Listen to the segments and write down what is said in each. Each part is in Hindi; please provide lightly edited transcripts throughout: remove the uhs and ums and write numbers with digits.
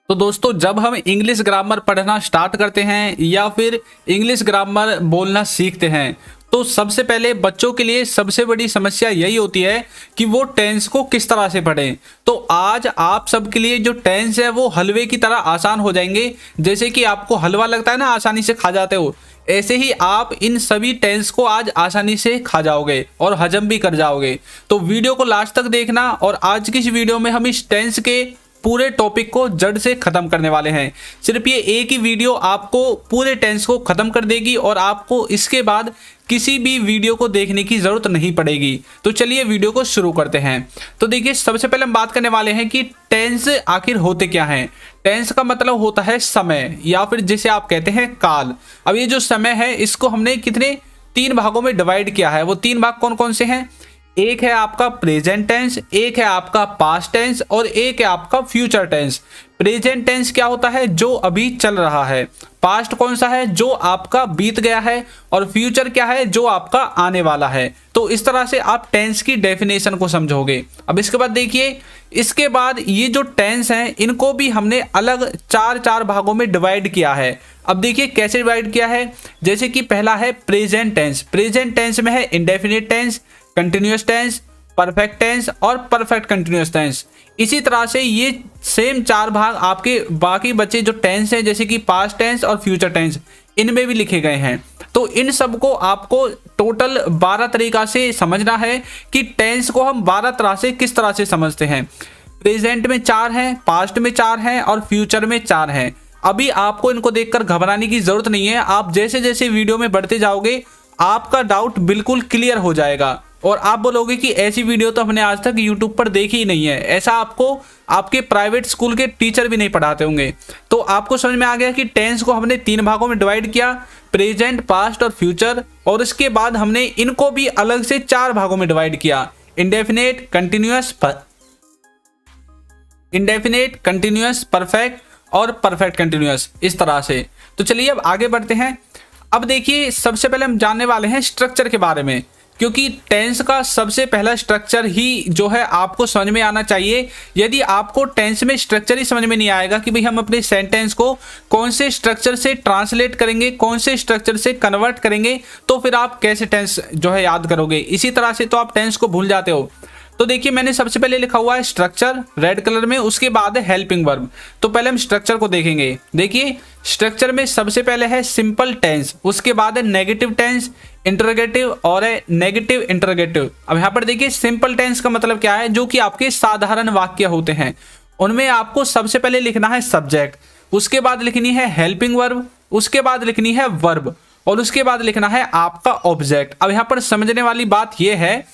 तो दोस्तों जब हम इंग्लिश ग्रामर पढ़ना स्टार्ट करते हैं या फिर इंग्लिश ग्रामर बोलना सीखते हैं तो सबसे पहले बच्चों के लिए सबसे बड़ी समस्या यही होती है कि वो टेंस को किस तरह से पढ़ें। तो आज आप सबके लिए जो टेंस है वो हलवे की तरह आसान हो जाएंगे। जैसे कि आपको हलवा लगता है ना, आसानी से खा जाते हो, ऐसे ही आप इन सभी टेंस को आज आसानी से खा जाओगे और हजम भी कर जाओगे। तो वीडियो को लास्ट तक देखना और आज की इस वीडियो में हम इस टेंस के पूरे टॉपिक को जड़ से खत्म करने वाले हैं। सिर्फ ये एक ही वीडियो आपको पूरे टेंस को खत्म कर देगी और आपको इसके बाद किसी भी वीडियो को देखने की जरूरत नहीं पड़ेगी। तो चलिए वीडियो को शुरू करते हैं। तो देखिए, सबसे पहले हम बात करने वाले हैं कि टेंस आखिर होते क्या हैं। टेंस का मतलब होता है समय या फिर जिसे आप कहते हैं काल। अब ये जो समय है इसको हमने कितने 3 भागों में डिवाइड किया है। वो 3 भाग कौन कौन से हैं? एक है आपका प्रेजेंट टेंस, एक है आपका पास्ट टेंस और एक है आपका फ्यूचर टेंस। प्रेजेंट टेंस क्या होता है? जो अभी चल रहा है। पास्ट कौन सा है? जो आपका बीत गया है। और फ्यूचर क्या है? जो आपका आने वाला है। तो इस तरह से आप टेंस की डेफिनेशन को समझोगे। अब इसके बाद देखिए, इसके बाद ये जो टेंस हैं इनको भी हमने अलग 4 भागों में डिवाइड किया है। अब देखिए कैसे डिवाइड किया है। जैसे कि पहला है प्रेजेंट टेंस। प्रेजेंट टेंस में है indefinite tense, continuous tense, perfect tense और परफेक्ट कंटिन्यूअस टेंस। इसी तरह से ये सेम 4 भाग आपके बाकी बचे जो टेंस हैं जैसे कि पास्ट टेंस और फ्यूचर टेंस, इनमें भी लिखे गए हैं। तो इन सब को आपको टोटल 12 तरीका से समझना है कि टेंस को हम 12 तरह से किस तरह से समझते हैं। प्रेजेंट में 4 हैं, पास्ट में 4 हैं और फ्यूचर में 4 हैं। अभी आपको इनको देखकर घबराने की जरूरत नहीं है। आप जैसे जैसे वीडियो में बढ़ते जाओगे आपका डाउट बिल्कुल क्लियर हो जाएगा और आप बोलोगे कि ऐसी वीडियो तो हमने आज तक YouTube पर देखी ही नहीं है। ऐसा आपको आपके प्राइवेट स्कूल के टीचर भी नहीं पढ़ाते होंगे। तो आपको समझ में आ गया कि टेंस को हमने 3 भागों में डिवाइड किया, प्रेजेंट, पास्ट और फ्यूचर। और इसके बाद हमने इनको भी अलग से 4 भागों में डिवाइड किया, इंडेफिनेट, कंटिन्यूअस, परफेक्ट और परफेक्ट कंटिन्यूअस, इस तरह से। तो चलिए अब आगे बढ़ते हैं। अब देखिए, सबसे पहले हम जानने वाले हैं स्ट्रक्चर के बारे में, क्योंकि टेंस का सबसे पहला स्ट्रक्चर ही जो है आपको समझ में आना चाहिए। यदि आपको टेंस में स्ट्रक्चर ही समझ में नहीं आएगा कि भाई हम अपने सेंटेंस को कौन से स्ट्रक्चर से ट्रांसलेट करेंगे, कौन से स्ट्रक्चर से कन्वर्ट करेंगे, तो फिर आप कैसे टेंस जो है याद करोगे। इसी तरह से तो आप टेंस को भूल जाते हो। तो देखिए, मैंने सबसे पहले लिखा हुआ है स्ट्रक्चर रेड कलर में, उसके बाद है हेल्पिंग वर्ब। तो पहले हम स्ट्रक्चर को देखेंगे। देखिए, स्ट्रक्चर में सबसे पहले है सिंपल टेंस, उसके बाद है नेगेटिव टेंस, इंटरोगेटिव और है नेगेटिव इंटरोगेटिव। अब यहाँ पर देखिए, सिंपल टेंस का मतलब क्या है? जो कि आपके साधारण वाक्य होते हैं, उनमें आपको सबसे पहले लिखना है सब्जेक्ट, उसके बाद लिखनी है हेल्पिंग वर्ब, उसके बाद लिखनी है वर्ब और उसके बाद लिखना है आपका ऑब्जेक्ट। अब यहाँ पर समझने वाली बात यह है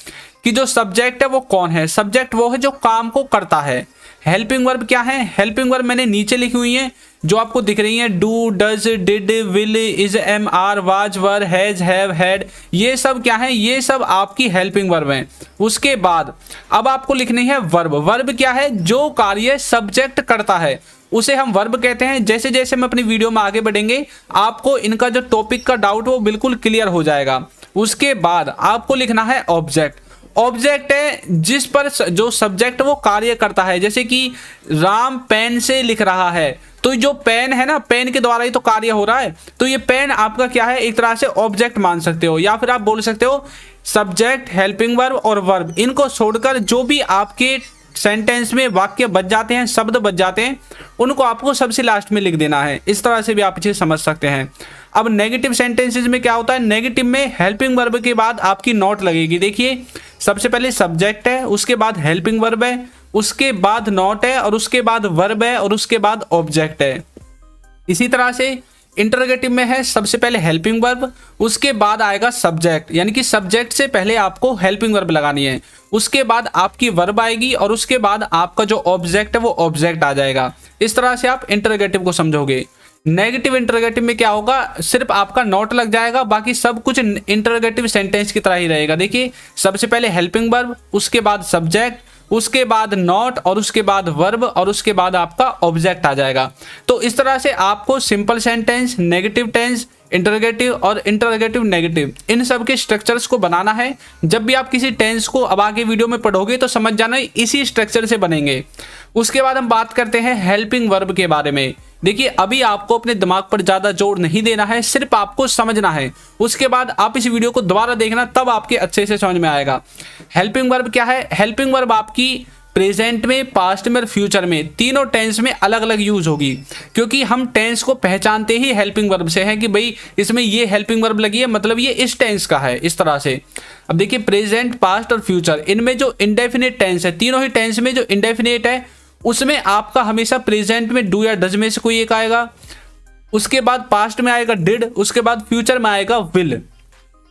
कि जो सब्जेक्ट है वो कौन है? सब्जेक्ट वो है जो काम को करता है। हेल्पिंग वर्ब क्या है? हेल्पिंग वर्ब मैंने नीचे लिखी हुई है जो आपको दिख रही है, do, does, did, will, is, am, are, was, were, has, have, had. ये सब क्या है? ये सब आपकी हेल्पिंग वर्ब हैं। उसके बाद अब आपको लिखनी है वर्ब। वर्ब क्या है? जो कार्य सब्जेक्ट करता है उसे हम वर्ब कहते हैं। जैसे जैसे हम अपनी वीडियो में आगे बढ़ेंगे आपको इनका जो टॉपिक का डाउट वो बिल्कुल क्लियर हो जाएगा। उसके बाद आपको लिखना है ऑब्जेक्ट। ऑब्जेक्ट है जिस पर जो सब्जेक्ट वो कार्य करता है। जैसे कि राम पेन से लिख रहा है, तो जो पेन है ना, पेन के द्वारा ही तो कार्य हो रहा है। तो ये पेन आपका क्या है? एक तरह से ऑब्जेक्ट मान सकते हो, या फिर आप बोल सकते हो सब्जेक्ट, हेल्पिंग वर्ब और वर्ब। इनको छोड़कर जो भी आपके सेंटेंस में वाक्य बच जाते हैं, शब्द बच जाते हैं, उनको आपको सबसे लास्ट में लिख देना है। इस तरह से भी आप इसे समझ सकते हैं। अब नेगेटिव सेंटेंसेस में क्या होता है? नेगेटिव में हेल्पिंग वर्ब के बाद आपकी नॉट लगेगी। देखिए, सबसे पहले सब्जेक्ट है, उसके बाद हेल्पिंग वर्ब है, उसके बाद नॉट है और उसके बाद वर्ब है और उसके बाद ऑब्जेक्ट है। इसी तरह से इंटरोगेटिव में है सबसे पहले हेल्पिंग वर्ब, उसके बाद आएगा सब्जेक्ट, यानी कि सब्जेक्ट से पहले आपको हेल्पिंग वर्ब लगानी है, उसके बाद आपकी वर्ब आएगी और उसके बाद आपका जो ऑब्जेक्ट है वो ऑब्जेक्ट आ जाएगा। इस तरह से आप इंटरोगेटिव को समझोगे। नेगेटिव इंटरोगेटिव में क्या होगा? सिर्फ आपका नॉट लग जाएगा, बाकी सब कुछ इंटरोगेटिव सेंटेंस की तरह ही रहेगा। देखिए, सबसे पहले हेल्पिंग वर्ब, उसके बाद सब्जेक्ट, उसके बाद नॉट और उसके बाद वर्ब और उसके बाद आपका ऑब्जेक्ट आ जाएगा। तो इस तरह से आपको simple sentence, negative tense, interrogative और इंटरोगेटिव नेगेटिव, इन सब के स्ट्रक्चर्स को बनाना है। जब भी आप किसी टेंस को अब आगे वीडियो में पढ़ोगे तो समझ जाना इसी स्ट्रक्चर से बनेंगे। उसके बाद हम बात करते हैं हेल्पिंग वर्ब के बारे में। देखिए अभी आपको अपने दिमाग पर ज़्यादा जोर नहीं देना है, सिर्फ आपको समझना है। उसके बाद आप इस वीडियो को दोबारा देखना, तब आपके अच्छे से समझ में आएगा। हेल्पिंग वर्ब क्या है? हेल्पिंग वर्ब आपकी प्रेजेंट में, पास्ट में और फ्यूचर में, तीनों टेंस में अलग अलग यूज होगी, क्योंकि हम टेंस को पहचानते ही हेल्पिंग वर्ब से है कि भाई इसमें ये हेल्पिंग वर्ब लगी है, मतलब ये इस टेंस का है, इस तरह से। अब देखिए प्रेजेंट, पास्ट और फ्यूचर, इनमें जो इंडेफिनिट टेंस है, तीनों ही टेंस में जो इंडेफिनिट है उसमें आपका हमेशा प्रेजेंट में डू या डज में से कोई एक आएगा, उसके बाद पास्ट में आएगा डिड, उसके बाद फ्यूचर में आएगा विल,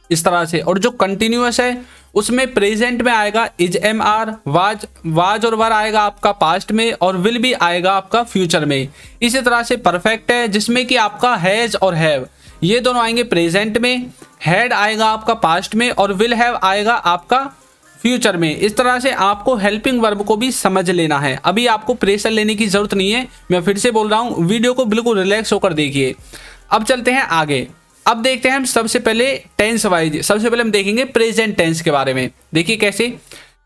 इस तरह से। और जो कंटिन्यूअस है उसमें प्रेजेंट में आएगा इज, एम आर, वाज और वर आएगा आपका पास्ट में, और विल भी आएगा आपका फ्यूचर में। इसी तरह से परफेक्ट है जिसमें कि आपका हैज और हैव ये दोनों आएंगे प्रेजेंट में, हैड आएगा आपका पास्ट में और विल हैव आएगा आपका फ्यूचर में। इस तरह से आपको हेल्पिंग वर्ब को भी समझ लेना है। अभी आपको प्रेशर लेने की जरूरत नहीं है, मैं फिर से बोल रहा हूँ, वीडियो को बिल्कुल रिलैक्स होकर देखिए। अब चलते हैं आगे। अब देखते हैं हम सबसे पहले टेंस वाइज, सबसे पहले हम देखेंगे प्रेजेंट टेंस के बारे में। देखिए कैसे,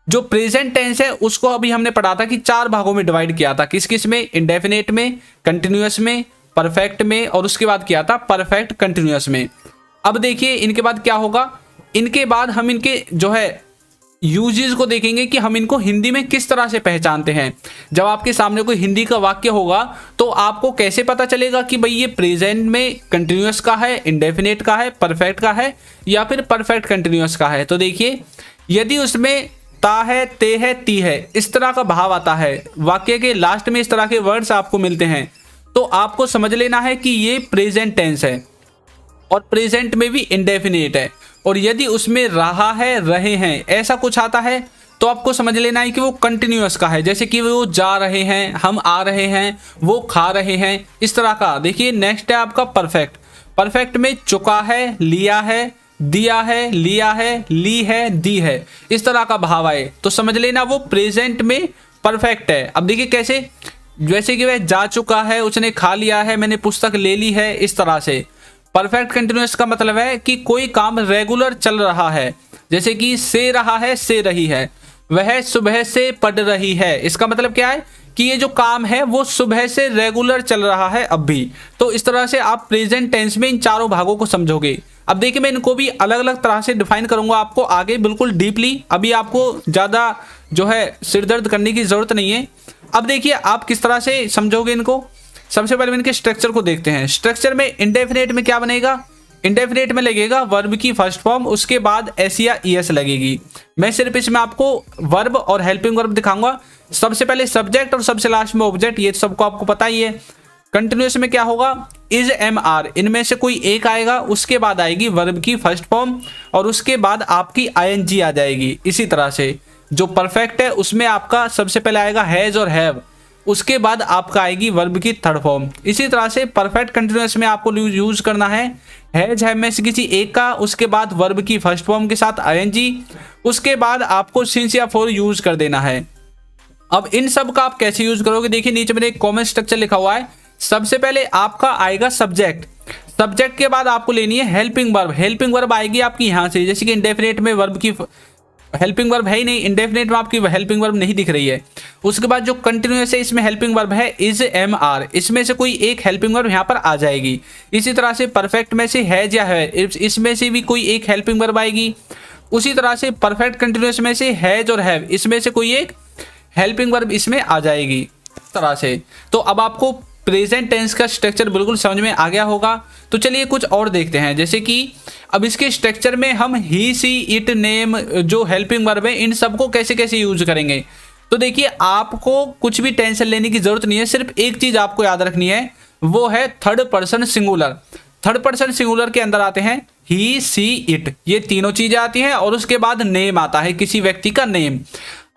जो प्रेजेंट टेंस है उसको अभी हमने पढ़ा था कि 4 भागों में डिवाइड किया था। किस किस में? इंडेफिनेट में, कंटिन्यूअस में, परफेक्ट में, और उसके बाद किया था परफेक्ट कंटिन्यूअस में। अब देखिए इनके बाद क्या होगा, इनके बाद हम इनके जो है यूजेस को देखेंगे कि हम इनको हिंदी में किस तरह से पहचानते हैं। जब आपके सामने कोई हिंदी का वाक्य होगा तो आपको कैसे पता चलेगा कि भाई ये प्रेजेंट में कंटिन्यूअस का है, इंडेफिनेट का है, परफेक्ट का है या फिर परफेक्ट कंटिन्यूअस का है। तो देखिए यदि उसमें ता है, ते है, ती है, इस तरह का भाव आता है, वाक्य के लास्ट में इस तरह के वर्ड्स आपको मिलते हैं, तो आपको समझ लेना है कि ये प्रेजेंट टेंस है और प्रेजेंट में भी इंडेफिनेट है। और यदि उसमें रहा है, रहे हैं, ऐसा कुछ आता है तो आपको समझ लेना है कि वो कंटिन्यूअस का है, जैसे कि वो जा रहे हैं, हम आ रहे हैं, वो खा रहे हैं, इस तरह का। देखिए नेक्स्ट है आपका परफेक्ट। परफेक्ट में चुका है, लिया है, दिया है, लिया है, ली है, दी है, इस तरह का भाव आए तो समझ लेना वो प्रेजेंट में परफेक्ट है। अब देखिए कैसे, जैसे कि वह जा चुका है, उसने खा लिया है, मैंने पुस्तक ले ली है, इस तरह से। परफेक्ट कंटिन्यूअस का मतलब है कि कोई काम रेगुलर चल रहा है, जैसे कि से रहा है, से रही है, वह सुबह से पढ़ रही है, इसका मतलब क्या है कि ये जो काम है वो सुबह से रेगुलर चल रहा है अब भी। तो इस तरह से आप प्रेजेंट टेंस में इन चारों भागों को समझोगे। अब देखिए मैं इनको भी अलग अलग तरह से डिफाइन करूंगा आपको आगे बिल्कुल डीपली, अभी आपको ज़्यादा जो है सिरदर्द करने की ज़रूरत नहीं है। अब देखिए आप किस तरह से समझोगे इनको। सबसे पहले इनके स्ट्रक्चर को देखते हैं। स्ट्रक्चर में इंडेफिनेट में क्या बनेगा, इंडेफिनेट में लगेगा वर्ब की फर्स्ट फॉर्म, उसके बाद एस या ईएस लगेगी। मैं सिर्फ इसमें आपको वर्ब और हेल्पिंग वर्ब दिखाऊंगा। सबसे पहले सब्जेक्ट और सबसे लास्ट में ऑब्जेक्ट, ये सबको आपको पता ही है। कंटिन्यूअस में क्या होगा, इज, एम, आर, इनमें से कोई एक आएगा, उसके बाद आएगी वर्ब की फर्स्ट फॉर्म और उसके बाद आपकी आईएनजी आ जाएगी। इसी तरह से जो परफेक्ट है उसमें आपका सबसे पहले आएगा हैज और हैव, उसके बाद आपका आएगी वर्ब की थर्ड फॉर्म। इसी तरह से परफेक्ट कंटिन्यूअस में आपको यूज करना है हैज, हैव में से किसी एक का, उसके बाद वर्ब की फर्स्ट फॉर्म के साथ आईएनजी, उसके बाद आपको सिंस या फॉर यूज कर देना है। अब इन सब का आप कैसे यूज करोगे, देखिए नीचे मैंने एक कॉमन स्ट्रक्चर लिखा हुआ है। सबसे पहले आपका आएगा सब्जेक्ट, सब्जेक्ट के बाद आपको लेनी है हेल्पिंग वर्ब। हेल्पिंग वर्ब आएगी आपकी यहाँ से, जैसे कि इंडेफिनेट में वर्ब की हेल्पिंग वर्ब है ही नहीं, इंडेफिनेट में आपकी हेल्पिंग वर्ब नहीं दिख रही है। उसके बाद जो कंटिन्यूअस है इसमें हेल्पिंग वर्ब है इज, एम, आर, इसमें से कोई एक हेल्पिंग वर्ब यहाँ पर आ जाएगी। इसी तरह से परफेक्ट में से हैज या है, इसमें से भी कोई एक हेल्पिंग वर्ब आएगी। उसी तरह से परफेक्ट कंटिन्यूअस में से हैज और हैव, इसमें से कोई एक हेल्पिंग वर्ब इसमें आ जाएगी, इस तरह से। तो अब आपको प्रेजेंट टेंस का स्ट्रक्चर बिल्कुल समझ में आ गया होगा। तो चलिए कुछ और देखते हैं, जैसे कि अब इसके स्ट्रक्चर में हम ही, सी, इट, नेम, जो हेल्पिंग वर्ब है, इन सबको कैसे कैसे यूज करेंगे। तो देखिए आपको कुछ भी टेंशन लेने की जरूरत नहीं है, सिर्फ एक चीज आपको याद रखनी है, वो है third person singular. Third person singular के अंदर आते हैं ही, सी, इट, ये तीनों चीजें आती हैं और उसके बाद नेम आता है, किसी व्यक्ति का नेम।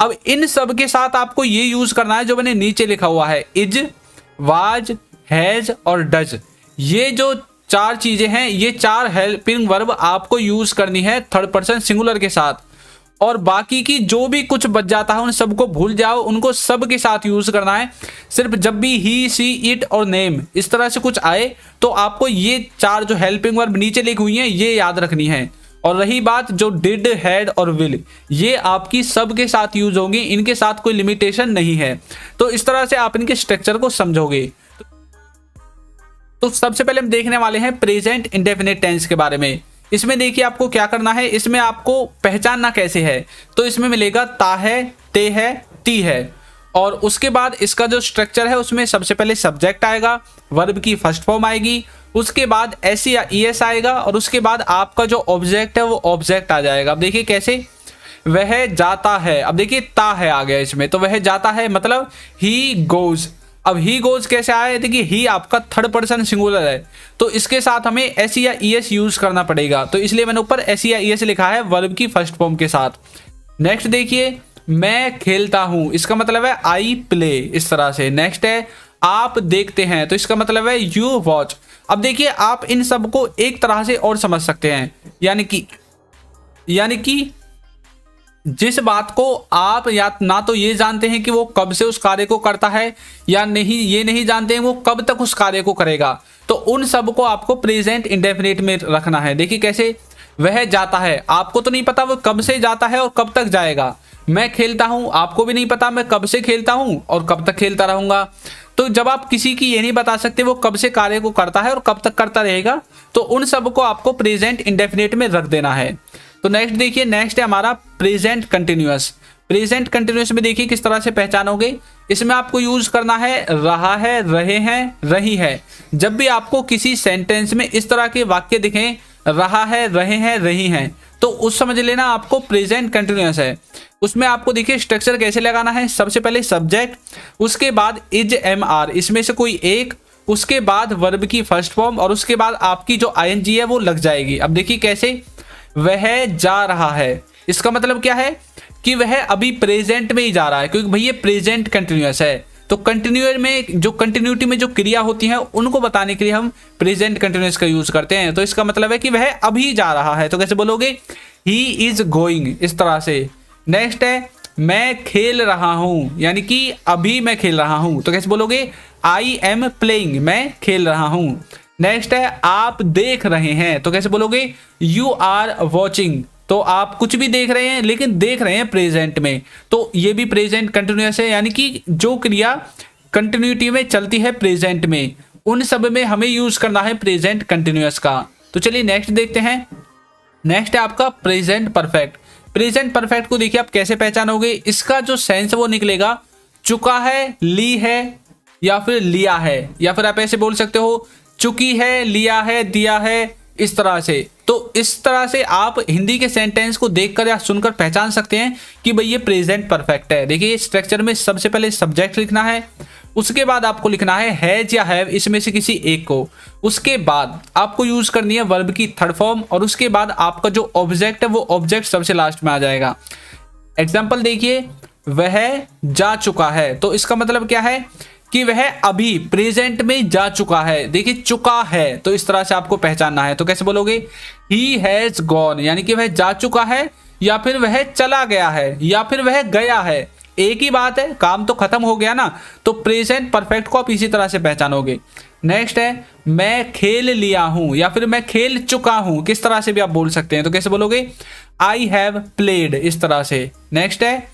अब इन सब के साथ आपको ये यूज करना है जो मैंने नीचे लिखा हुआ है, इज, वाज, हैज और डज। ये जो चार चीजें हैं, ये चार हेल्पिंग वर्ब आपको यूज करनी है थर्ड पर्सन सिंगुलर के साथ। और बाकी की जो भी कुछ बच जाता है उन सबको भूल जाओ, उनको सब के साथ यूज करना है। सिर्फ जब भी ही, सी, इट और नेम इस तरह से कुछ आए तो आपको ये 4 जो हेल्पिंग वर्ब नीचे लिखी हुई हैं ये याद रखनी है। और रही बात जो डिड, हैड और विल, ये आपकी सब के साथ यूज होंगी, इनके साथ कोई लिमिटेशन नहीं है। तो इस तरह से आप इनके स्ट्रक्चर को समझोगे। तो सबसे पहले हम देखने वाले हैं प्रेजेंट इंडेफिनिट टेंस के बारे में। इसमें देखिए आपको क्या करना है, इसमें आपको पहचानना कैसे है। तो इसमें मिलेगा ता है, ते है, ती है, और उसके बाद इसका जो स्ट्रक्चर है उसमें सबसे पहले सब्जेक्ट आएगा, वर्ब की फर्स्ट फॉर्म आएगी, उसके बाद एस या ईएस आएगा, और उसके बाद आपका जो ऑब्जेक्ट है वो ऑब्जेक्ट आ जाएगा। अब देखिए कैसे, वह जाता है। अब देखिए ता है आ गया इसमें, तो वह जाता है मतलब ही गोज। अब ही गोज कैसे आया, देखिए ही आपका थर्ड पर्सन सिंगुलर है, तो इसके साथ हमें एस या ईएस यूज करना पड़ेगा, तो इसलिए मैंने ऊपर एस या ईएस लिखा है वर्ब की फर्स्ट फॉर्म के साथ। नेक्स्ट देखिए, मैं खेलता हूं, इसका मतलब है आई प्ले, इस तरह से। नेक्स्ट है आप देखते हैं, तो इसका मतलब है यू वॉच। अब देखिए आप इन सब को एक तरह से और समझ सकते हैं, यानी कि जिस बात को आप या ना तो ये जानते हैं कि वो कब से उस कार्य को करता है, या नहीं ये नहीं जानते हैं वो कब तक उस कार्य को करेगा, तो उन सब को आपको प्रेजेंट इंडेफिनिट में रखना है। देखिए कैसे, वह जाता है, आपको तो नहीं पता वो कब से जाता है और कब तक जाएगा। मैं खेलता हूं, आपको भी नहीं पता मैं कब से खेलता हूं और कब तक खेलता रहूंगा। तो जब आप किसी की ये नहीं बता सकते वो कब से कार्य को करता है और कब तक करता रहेगा, तो उन सब को आपको प्रेजेंट इंडेफिनिट में रख देना है। तो नेक्स्ट देखिए, नेक्स्ट है हमारा प्रेजेंट कंटिन्यूअस। प्रेजेंट कंटिन्यूअस में देखिए किस तरह से पहचानोगे, इसमें आपको यूज करना है रहा है, रहे हैं, रही है। जब भी आपको किसी सेंटेंस में इस तरह के वाक्य दिखें, रहा है, रहे हैं, रही हैं, तो उस समझ लेना आपको प्रेजेंट कंटिन्यूअस है। उसमें आपको देखिए स्ट्रक्चर कैसे लगाना है, सबसे पहले सब्जेक्ट, उसके बाद इज, एम, आर, इसमें से कोई एक, उसके बाद वर्ब की फर्स्ट फॉर्म, और उसके बाद आपकी जो आईएनजी है वो लग जाएगी। अब देखिए कैसे, वह जा रहा है, इसका मतलब क्या है कि वह अभी प्रेजेंट में ही जा रहा है, क्योंकि भाई ये प्रेजेंट कंटिन्यूअस है। तो कंटिन्यूअस में जो कंटिन्यूटी में जो क्रिया होती है उनको बताने के लिए हम प्रेजेंट कंटिन्यूअस का यूज करते हैं। तो इसका मतलब है कि वह अभी जा रहा है, तो कैसे बोलोगे, ही इज गोइंग, इस तरह से। नेक्स्ट है मैं खेल रहा हूं, यानी कि अभी मैं खेल रहा हूं, तो कैसे बोलोगे, आई एम प्लेइंग, मैं खेल रहा हूं। नेक्स्ट है आप देख रहे हैं, तो कैसे बोलोगे, यू आर वॉचिंग, तो आप कुछ भी देख रहे हैं लेकिन देख रहे हैं प्रेजेंट में, तो ये भी प्रेजेंट कंटिन्यूअस है। यानी कि जो क्रिया कंटिन्यूटी में चलती है प्रेजेंट में, उन सब में हमें यूज करना है प्रेजेंट कंटिन्यूअस का। तो चलिए नेक्स्ट देखते हैं। नेक्स्ट है आपका प्रेजेंट परफेक्ट। प्रेजेंट परफेक्ट को देखिए आप कैसे पहचानोगे, इसका जो सेंस वो निकलेगा चुका है, ली है, या फिर लिया है, या फिर आप ऐसे बोल सकते हो चुकी है, लिया है, दिया है, इस तरह से। तो इस तरह से आप हिंदी के सेंटेंस को देखकर या सुनकर पहचान सकते हैं कि भाई ये प्रेजेंट परफेक्ट है। देखिए स्ट्रक्चर में सबसे पहले सब्जेक्ट लिखना है, उसके बाद आपको लिखना है हैज या हैव, इसमें से किसी एक को। उसके बाद आपको यूज करनी है वर्ब की थर्ड फॉर्म, और उसके बाद आपका जो ऑब्जेक्ट है वो ऑब्जेक्ट सबसे लास्ट में आ जाएगा। एग्जाम्पल देखिए, वह जा चुका है, तो इसका मतलब क्या है कि वह अभी प्रेजेंट में जा चुका है। देखिए चुका है, तो इस तरह से आपको पहचानना है। तो कैसे बोलोगे, ही हैज गॉन, यानी कि वह जा चुका है, या फिर वह चला गया है, या फिर वह गया है, एक ही बात है, काम तो खत्म हो गया ना। तो प्रेजेंट परफेक्ट को आप इसी तरह से पहचानोगे। नेक्स्ट है मैं खेल लिया हूं, या फिर मैं खेल चुका हूं, किस तरह से भी आप बोल सकते हैं। तो कैसे बोलोगे, आई हैव प्लेड, इस तरह से। नेक्स्ट है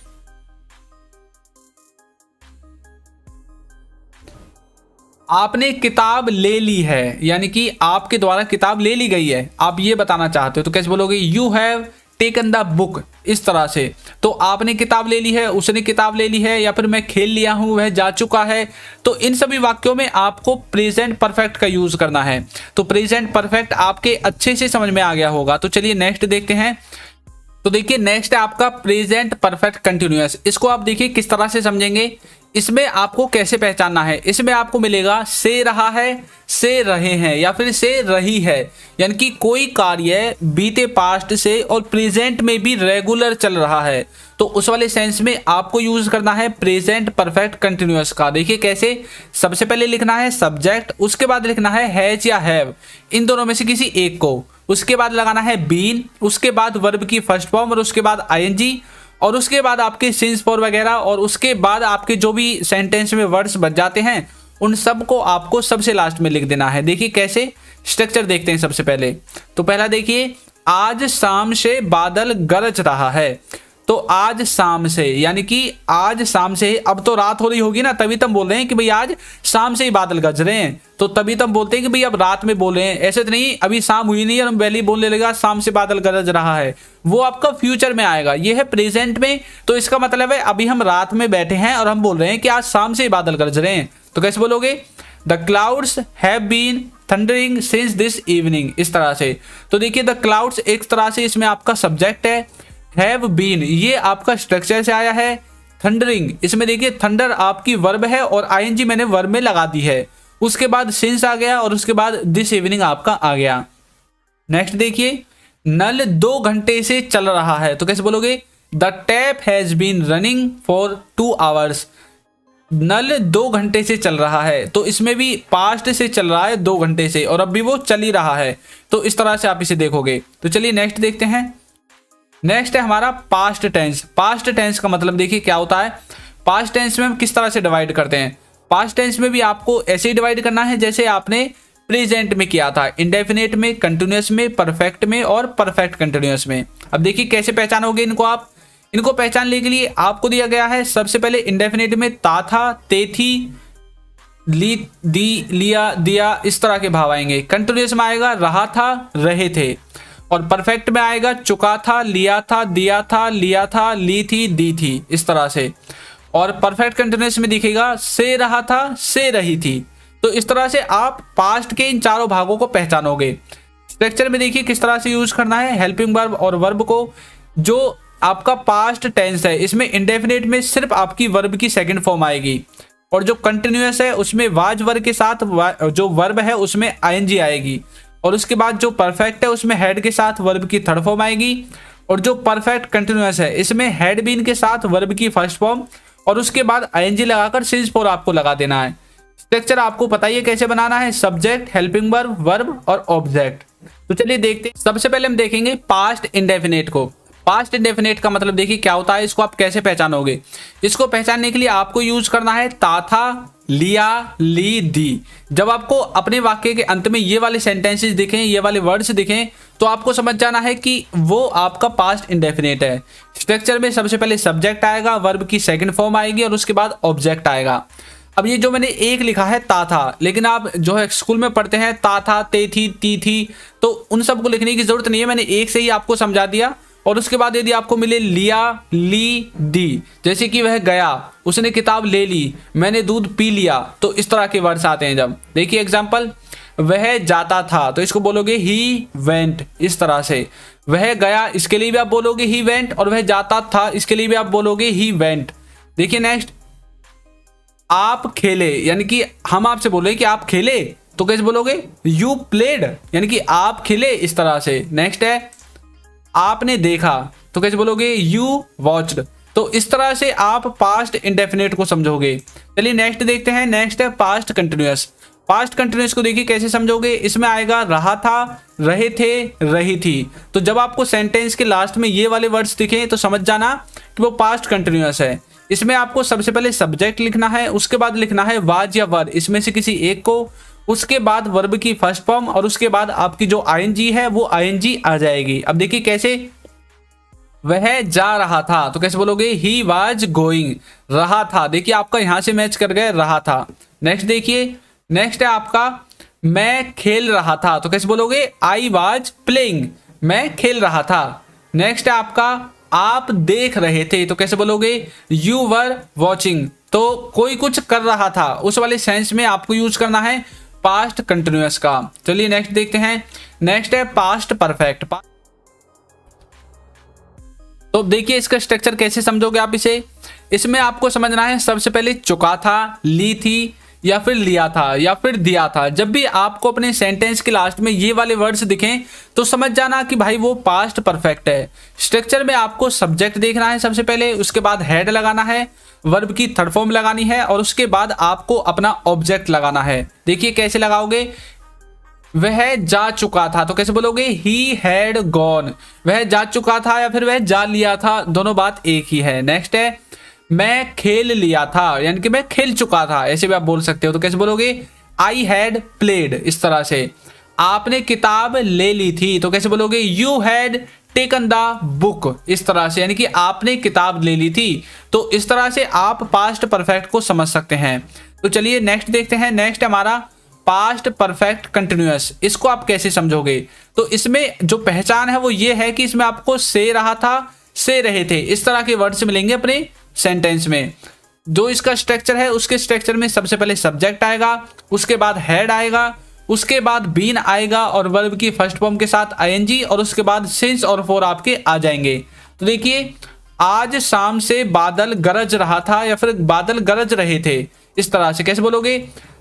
आपने किताब ले ली है, यानी कि आपके द्वारा किताब ले ली गई है, आप ये बताना चाहते हो। तो कैसे बोलोगे, you have taken the book, इस तरह से। तो आपने किताब ले ली है, उसने किताब ले ली है, या फिर मैं खेल लिया हूं, वह जा चुका है। तो इन सभी वाक्यों में आपको प्रेजेंट परफेक्ट का यूज करना है। तो प्रेजेंट परफेक्ट आपके अच्छे से समझ में आ गया होगा। तो चलिए नेक्स्ट देखते हैं। तो देखिए नेक्स्ट है आपका प्रेजेंट परफेक्ट कंटिन्यूअस। इसको आप देखिए किस तरह से समझेंगे, इसमें आपको कैसे पहचानना है। इसमें आपको मिलेगा से रहा है, से रहे हैं, या फिर से रही है, यानी कि कोई कार्य बीते पास्ट से और प्रेजेंट में भी रेगुलर चल रहा है, तो उस वाले सेंस में आपको यूज करना है प्रेजेंट परफेक्ट कंटिन्यूअस का। देखिए कैसे, सबसे पहले लिखना है सब्जेक्ट, उसके बाद लिखना है हैज या हैव, इन दोनों में से किसी एक को। उसके बाद लगाना है बीन, उसके बाद वर्ब की फर्स्ट फॉर्म और उसके बाद आईएनजी और उसके बाद आपके सिंस फॉर वगैरह और उसके बाद आपके जो भी सेंटेंस में वर्ड्स बच जाते हैं उन सब को आपको सबसे लास्ट में लिख देना है। देखिए कैसे, स्ट्रक्चर देखते हैं सबसे पहले। तो पहला देखिए, आज शाम से बादल गरज रहा है। तो आज शाम से यानी कि आज शाम से, अब तो रात हो रही होगी ना, तभी तुम बोल रहे हैं कि भाई आज शाम से ही बादल गरज रहे हैं, तो तभी तुम बोलते हैं कि भाई अब रात में बोल रहे हैं। ऐसे तो नहीं अभी शाम हुई नहीं और हम पहले ही बोलने लगा शाम से बादल गरज रहा है, वो आपका फ्यूचर में आएगा। ये है प्रेजेंट में, तो इसका मतलब है अभी हम रात में बैठे हैं और हम बोल रहे हैं कि आज शाम से ही बादल गरज रहे हैं। तो कैसे बोलोगे, the clouds have been thundering since this evening, इस तरह से। तो देखिए द क्लाउड्स एक तरह से इसमें आपका सब्जेक्ट है, हैव बीन ये आपका स्ट्रक्चर से आया है, थंडरिंग इसमें देखिए थंडर आपकी वर्ब है और आईएनजी मैंने वर्ब में लगा दी है, उसके बाद सिंस आ गया और उसके बाद दिस इवनिंग आपका आ गया। नेक्स्ट देखिए, नल 2 घंटे से चल रहा है। तो कैसे बोलोगे, the tap has been running for 2 hours. नल 2 घंटे से चल रहा है, तो इसमें भी पास्ट से चल रहा है 2 घंटे से और अब भी वो चल ही रहा है, तो इस तरह से आप इसे देखोगे। तो चलिए नेक्स्ट देखते हैं। नेक्स्ट है हमारा पास्ट टेंस। पास्ट टेंस का मतलब देखिए क्या होता है। पास्ट टेंस में हम किस तरह से डिवाइड करते हैं। पास्ट टेंस में भी आपको ऐसे ही डिवाइड करना है जैसे आपने प्रेजेंट में किया था, इंडेफिनेट में, कंटिन्यूअस में, परफेक्ट में और परफेक्ट कंटिन्यूअस में। अब देखिए कैसे पहचानोगे इनको आप। इनको पहचानने के लिए आपको दिया गया है सबसे पहले इंडेफिनेट में ता था, ते थी, ली, दी, लिया, दिया, इस तरह के भाव आएंगे। कंटिन्यूअस में आएगा रहा था, रहे थे, और परफेक्ट में आएगा चुका था, लिया था, दिया था, लिया था, ली थी, दी थी, इस तरह से। और परफेक्ट कंटिन्यूअस में दिखेगा से रहा था, से रही थी। तो इस तरह से आप पास्ट के इन चारों भागों को पहचानोगे। स्ट्रक्चर में देखिए किस तरह से यूज करना है हेल्पिंग वर्ब और वर्ब को। जो आपका पास्ट टेंस है इसमें इंडेफिनेट में सिर्फ आपकी वर्ब की सेकंड फॉर्म आएगी और जो कंटिन्यूअस है उसमें वाज वर्ब के साथ जो वर्ब है उसमें आईएनजी आएगी और उसके बाद जो परफेक्ट है उसमें हेड के साथ वर्ब की थर्ड फॉर्म आएगी और जो परफेक्ट कंटिन्यूअस है इसमें हेड बीन के साथ वर्ब की फर्स्ट फॉर्म और उसके बाद आईएनजी लगाकर सिंस फॉर आपको लगा देना है। स्ट्रक्चर आपको पता ही है कैसे बनाना है, सब्जेक्ट, हेल्पिंग वर्ब, वर्ब और ऑब्जेक्ट। तो चलिए देखते हैं। सबसे पहले हम देखेंगे पास्ट इंडेफिनेट को। पास्ट इंडेफिनेट का मतलब देखिए क्या होता है, इसको आप कैसे पहचानोगे। इसको पहचानने के लिए आपको यूज करना है ता था, लिया, ली, दी। जब आपको अपने वाक्य के अंत में ये वाले सेंटेंसेस दिखें, ये वाले वर्ड्स दिखें, तो आपको समझ जाना है कि वो आपका पास्ट इंडेफिनेट है। स्ट्रक्चर में सबसे पहले सब्जेक्ट आएगा, वर्ब की सेकंड फॉर्म आएगी और उसके बाद ऑब्जेक्ट आएगा। अब ये जो मैंने एक लिखा है ता था, लेकिन आप जो है स्कूल में पढ़ते हैं ता था, ते थी, ती थी, तो उन सबको लिखने की जरूरत नहीं है, मैंने एक से ही आपको समझा दिया। और उसके बाद यदि आपको मिले लिया, ली, दी, जैसे कि वह गया, उसने किताब ले ली, मैंने दूध पी लिया, तो इस तरह के वर्ड्स आते हैं। जब देखिए एग्जाम्पल, वह जाता था तो इसको बोलोगे ही वेंट, इस तरह से। वह गया इसके लिए भी आप बोलोगे ही वेंट और वह जाता था इसके लिए भी आप बोलोगे ही वेंट। देखिए नेक्स्ट, आप खेले, यानी कि हम आपसे बोले कि आप खेले, तो कैसे बोलोगे, यू प्लेड, यानी कि आप खेले, इस तरह से। नेक्स्ट है आपने देखा, तो कैसे बोलोगे, यू वॉच्ड। तो इस तरह से आप पास्ट इंडेफिनेट को समझोगे। चलिए नेक्स्ट देखते हैं। नेक्स्ट है पास्ट कंटिन्यूअस। पास्ट कंटिन्यूअस को देखिए कैसे समझोगे। इसमें आएगा रहा था, रहे थे, रही थी। तो जब आपको सेंटेंस के लास्ट में ये वाले वर्ड्स दिखे तो समझ जाना कि वो पास्ट कंटिन्यूअस है। इसमें आपको सबसे पहले सब्जेक्ट लिखना है, उसके बाद लिखना है वाज या वर, इसमें से किसी एक को, उसके बाद वर्ब की फर्स्ट फॉर्म और उसके बाद आपकी जो आईएनजी है वो आईएनजी आ जाएगी। अब देखिए कैसे, वह जा रहा था, तो कैसे बोलोगे, ही वाज गोइंग। रहा था, देखिए आपका यहां से मैच कर गए, रहा था। नेक्स्ट देखिए, नेक्स्ट है आपका मैं खेल रहा था, तो कैसे बोलोगे, आई वाज प्लेइंग, मैं खेल रहा था। नेक्स्ट है आपका आप देख रहे थे, तो कैसे बोलोगे, यू वर वॉचिंग। तो कोई कुछ कर रहा था, उस वाले सेंस में आपको यूज करना है पास्ट कंटिन्यूअस का। चलिए नेक्स्ट देखते हैं। नेक्स्ट है पास्ट परफेक्ट। तो देखिए इसका स्ट्रक्चर कैसे समझोगे आप इसे। इसमें आपको समझना है सबसे पहले चुका था, ली थी, या फिर लिया था, या फिर दिया था। जब भी आपको अपने सेंटेंस के लास्ट में ये वाले वर्ड्स दिखें तो समझ जाना कि भाई वो पास्ट परफेक्ट है। स्ट्रक्चर में आपको सब्जेक्ट देखना है सबसे पहले, उसके बाद हेड लगाना है, वर्ब की थर्ड फॉर्म लगानी है और उसके बाद आपको अपना ऑब्जेक्ट लगाना है। देखिए कैसे लगाओगे। वह जा चुका था, तो कैसे बोलोगे ही हैड गॉन, वह जा चुका था या फिर वह जा लिया था, दोनों बात एक ही है। नेक्स्ट है मैं खेल लिया था, यानी कि मैं खेल चुका था, ऐसे भी आप बोल सकते हो, तो कैसे बोलोगे आई हैड प्लेड। इस तरह से आपने किताब ले ली थी, तो कैसे बोलोगे you had taken the book. इस तरह से यानी कि आपने किताब ले ली थी। तो इस तरह से आप पास्ट परफेक्ट को समझ सकते हैं। तो चलिए नेक्स्ट देखते हैं। नेक्स्ट हमारा पास्ट परफेक्ट कंटिन्यूअस, इसको आप कैसे समझोगे? तो इसमें जो पहचान है वो ये है कि इसमें आपको से रहा था, से रहे थे, इस तरह के वर्ड्स मिलेंगे अपने सेंटेंस में। जो इसका स्ट्रक्चर है उसके स्ट्रक्चर में सबसे पहले सब्जेक्ट आएगा, उसके बाद हैड आएगा, उसके बाद बीन आएगा और वर्ब की फर्स्ट फॉर्म के साथ आईएनजी, और उसके बाद सिंस और फॉर आपके आ जाएंगे। तो देखिए आज शाम से बादल गरज रहा था या फिर बादल गरज रहे थे। इस तरह से कैसे बोलोगे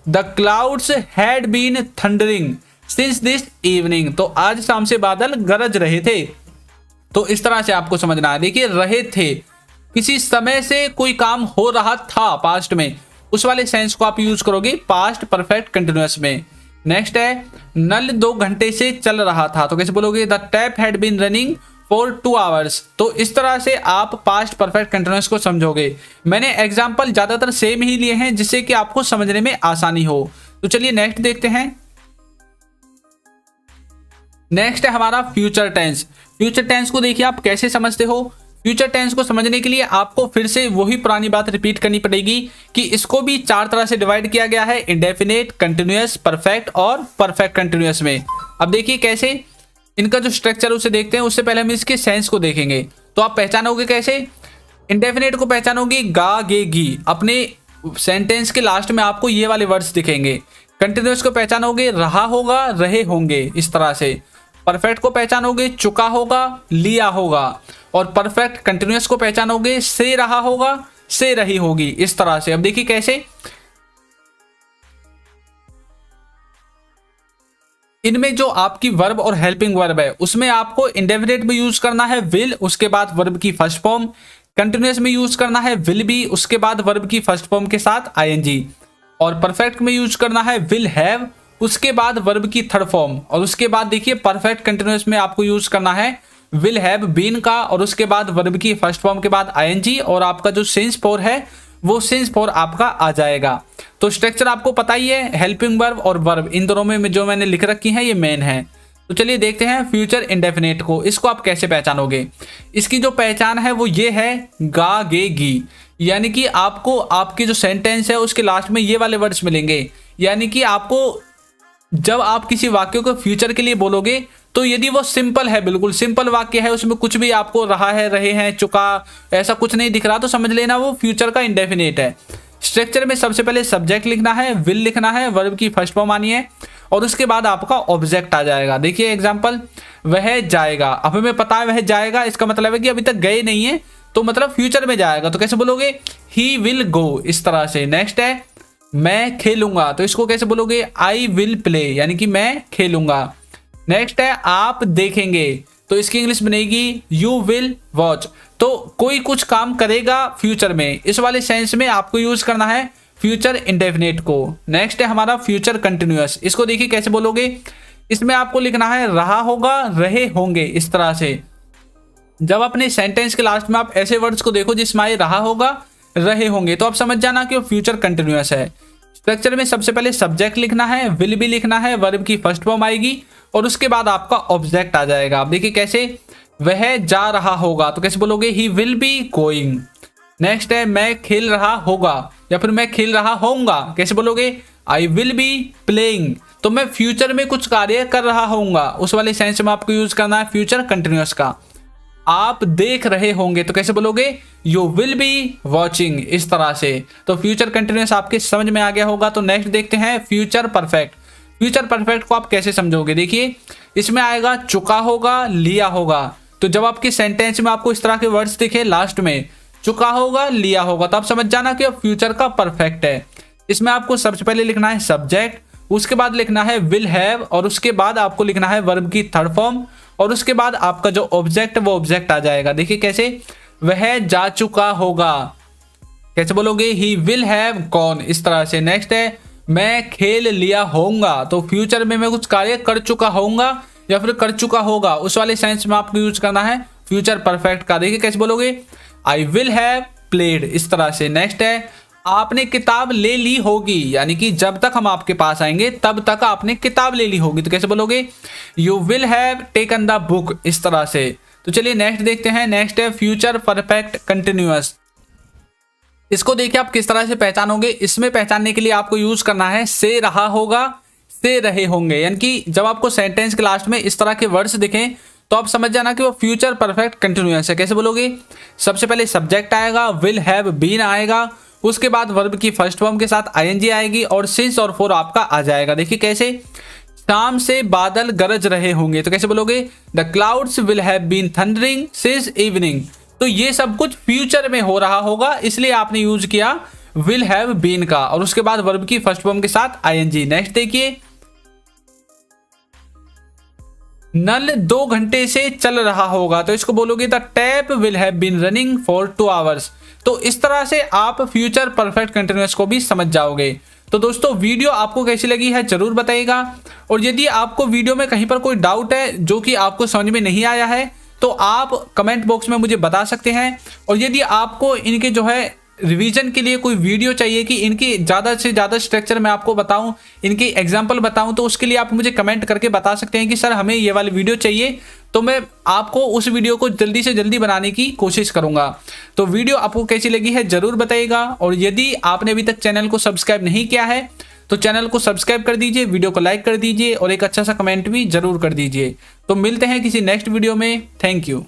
the clouds had been thundering since this evening. तो आज शाम से बादल गरज रहे थे। तो इस तरह से आपको समझना है। देखिए रहे थे, किसी समय से कोई काम हो रहा था पास्ट में, उस वाले सेंस को आप यूज करोगे पास्ट परफेक्ट कंटिन्यूअस में। नेक्स्ट है नल 2 घंटे से चल रहा था, तो कैसे बोलोगे the tap had been running for 2 hours. तो इस तरह से आप पास्ट परफेक्ट कंटिन्यूअस को समझोगे। मैंने एग्जाम्पल ज्यादातर सेम ही लिए हैं जिससे कि आपको समझने में आसानी हो। तो चलिए नेक्स्ट देखते हैं। नेक्स्ट है हमारा फ्यूचर टेंस। फ्यूचर टेंस को देखिए आप कैसे समझते हो। फ्यूचर टेंस को समझने के लिए आपको फिर से वही पुरानी बात रिपीट करनी पड़ेगी कि इसको भी 4 तरह से डिवाइड किया गया है, इंडेफिनेट, कंटिन्यूअस, परफेक्ट और परफेक्ट कंटिन्यूअस में। अब देखिए कैसे इनका जो स्ट्रक्चर उसे देखते हैं, उससे पहले हम इसके सेंस को देखेंगे। तो आप पहचानोगे कैसे? इंडेफिनेट को पहचानोगे गा गे गी, अपने सेंटेंस के लास्ट में आपको ये वाले वर्ड्स दिखेंगे। कंटिन्यूअस को पहचानोगे रहा होगा, रहे होंगे, इस तरह से। परफेक्ट को पहचानोगे चुका होगा, लिया होगा, और परफेक्ट कंटिन्यूअस को पहचानोगे से रहा होगा, से रही होगी, इस तरह से। अब देखिए कैसे इनमें जो आपकी वर्ब और हेल्पिंग वर्ब है उसमें आपको इंडेफिनिट में यूज करना है विल, उसके बाद वर्ब की फर्स्ट फॉर्म। कंटिन्यूअस में यूज करना है विल बी, उसके बाद वर्ब की फर्स्ट फॉर्म के साथ आईएनजी। और परफेक्ट में यूज करना है विल हैव, उसके बाद वर्ब की थर्ड फॉर्म। और उसके बाद देखिए परफेक्ट कंटिन्यूअस में आपको यूज करना है विल हैव बीन का, और उसके बाद वर्ब की फर्स्ट फॉर्म के बाद आईएनजी, और आपका जो सिंस फॉर है वो सिंस फॉर आपका आ जाएगा। तो स्ट्रक्चर आपको पता ही है, हेल्पिंग वर्ब और वर्ब इन दोनों में जो मैंने लिख रखी है ये मेन है। तो चलिए देखते हैं फ्यूचर इंडेफिनेट को, इसको आप कैसे पहचानोगे। इसकी जो पहचान है वो ये है गा गे गी, यानी कि आपको आपकी जो सेंटेंस है उसके लास्ट में ये वाले वर्ड्स मिलेंगे। यानी कि आपको जब आप किसी वाक्य को फ्यूचर के लिए बोलोगे तो यदि वो सिंपल है, बिल्कुल सिंपल वाक्य है, उसमें कुछ भी आपको रहा है, रहे हैं, चुका, ऐसा कुछ नहीं दिख रहा, तो समझ लेना वो फ्यूचर का इंडेफिनेट है। स्ट्रक्चर में सबसे पहले सब्जेक्ट लिखना है, विल लिखना है, वर्ब की फर्स्ट फॉर्म आनी है, और उसके बाद आपका ऑब्जेक्ट आ जाएगा। देखिए एग्जांपल, वह जाएगा। अब हमें पता है वह जाएगा, इसका मतलब है कि अभी तक गए नहीं है, तो मतलब फ्यूचर में जाएगा। तो कैसे बोलोगे ही विल गो, इस तरह से। नेक्स्ट है मैं खेलूंगा, तो इसको कैसे बोलोगे आई विल प्ले, यानी कि मैं खेलूंगा। नेक्स्ट है आप देखेंगे, तो इसकी इंग्लिश बनेगी यू विल वॉच। तो कोई कुछ काम करेगा फ्यूचर में, इस वाले सेंस में आपको यूज करना है फ्यूचर इंडेफिनेट को। नेक्स्ट है हमारा फ्यूचर कंटिन्यूअस, इसको देखिए कैसे बोलोगे। इसमें आपको लिखना है रहा होगा, रहे होंगे, इस तरह से। जब अपने सेंटेंस के लास्ट में आप ऐसे वर्ड्स को देखो जिसमें आए रहा होगा, रहे होंगे, तो आप समझ जाना कि वो फ्यूचर कंटिन्यूअस है। स्ट्रक्चर में सबसे पहले सब्जेक्ट लिखना है, विल भी लिखना है, वर्ब की फर्स्ट फॉर्म आएगी, और उसके बाद आपका ऑब्जेक्ट आ जाएगा। आप देखिए कैसे, वह जा रहा होगा, तो कैसे बोलोगे he will be going. Next है मैं खेल रहा होगा या फिर मैं खेल रहा होऊंगा, कैसे बोलोगे आई विल बी प्लेइंग। तो मैं फ्यूचर में कुछ कार्य कर रहा होऊंगा, उस वाले सेंस में आपको यूज करना है फ्यूचर कंटिन्यूअस का। आप देख रहे होंगे, तो कैसे बोलोगे यू विल बी वॉचिंग, इस तरह से। तो फ्यूचर कंटिन्यूअस आपके समझ में आ गया होगा। तो नेक्स्ट देखते हैं फ्यूचर परफेक्ट। फ्यूचर परफेक्ट को आप कैसे समझोगे? देखिए इसमें आएगा चुका होगा, लिया होगा। तो जब आपके सेंटेंस में आपको इस तरह के वर्ड्स दिखे लास्ट में चुका होगा, लिया होगा, तो आप समझ जाना कि फ्यूचर का परफेक्ट है। इसमें आपको सबसे पहले लिखना है सब्जेक्ट, उसके बाद लिखना है विल हैव, और उसके बाद आपको लिखना है वर्ब की थर्ड फॉर्म, और उसके बाद आपका जो ऑब्जेक्ट वो ऑब्जेक्ट आ जाएगा। देखिए कैसे, वह जा चुका होगा, कैसे बोलोगे ही विल हैव गॉन, इस तरह से। नेक्स्ट है मैं खेल लिया होऊंगा, तो फ्यूचर में मैं कुछ कार्य कर चुका होऊंगा या फिर कर चुका होगा, उस वाले सेंस में आपको यूज करना है फ्यूचर परफेक्ट का। देखिए कैसे बोलोगे, आई विल हैव प्लेड, इस तरह से। नेक्स्ट है आपने किताब ले ली होगी, यानी कि जब तक हम आपके पास आएंगे तब तक आपने किताब ले ली होगी, तो कैसे बोलोगे, you will have taken the book, इस तरह से। तो चलिए नेक्स्ट देखते हैं। नेक्स्ट है फ्यूचर परफेक्ट कंटिन्यूअस। इसको देखिए आप किस तरह से पहचानोगे। इसमें पहचानने के लिए आपको यूज करना है से रहा होगा, से रहे होंगे, यानी कि जब आपको सेंटेंस के लास्ट में इस तरह के वर्ड्स दिखें तो आप समझ जाना कि वो फ्यूचर परफेक्ट कंटिन्यूअस है। कैसे बोलोगे, सबसे पहले सब्जेक्ट आएगा, विल हैव बीन आएगा, उसके बाद वर्ब की फर्स्ट फॉर्म के साथ आईएनजी आएगी और सिंस और फॉर आपका आ जाएगा। देखिए कैसे, शाम से बादल गरज रहे होंगे, तो कैसे बोलोगे, the clouds will have been thundering since evening. तो ये सब कुछ फ्यूचर में हो रहा होगा, इसलिए आपने यूज किया विल हैव बीन का और उसके बाद वर्ब की फर्स्ट फॉर्म के साथ आईएनजी। नेक्स्ट देखिए, नल 2 घंटे से चल रहा होगा, तो इसको बोलोगे the tap will have been running for 2 hours. तो इस तरह से आप फ्यूचर परफेक्ट कंटिन्यूअस को भी समझ जाओगे। तो दोस्तों वीडियो आपको कैसी लगी है जरूर बताइएगा, और यदि आपको वीडियो में कहीं पर कोई डाउट है जो कि आपको समझ में नहीं आया है तो आप कमेंट बॉक्स में मुझे बता सकते हैं। और यदि आपको इनके जो है रिवीजन के लिए कोई वीडियो चाहिए कि इनकी ज़्यादा से ज़्यादा स्ट्रक्चर मैं आपको बताऊं, इनकी एग्जांपल बताऊं, तो उसके लिए आप मुझे कमेंट करके बता सकते हैं कि सर हमें ये वाली वीडियो चाहिए, तो मैं आपको उस वीडियो को जल्दी से जल्दी बनाने की कोशिश करूंगा। तो वीडियो आपको कैसी लगी है जरूर बताइएगा, और यदि आपने अभी तक चैनल को सब्सक्राइब नहीं किया है तो चैनल को सब्सक्राइब कर दीजिए, वीडियो को लाइक कर दीजिए और एक अच्छा सा कमेंट भी जरूर कर दीजिए। तो मिलते हैं किसी नेक्स्ट वीडियो में। Thank you.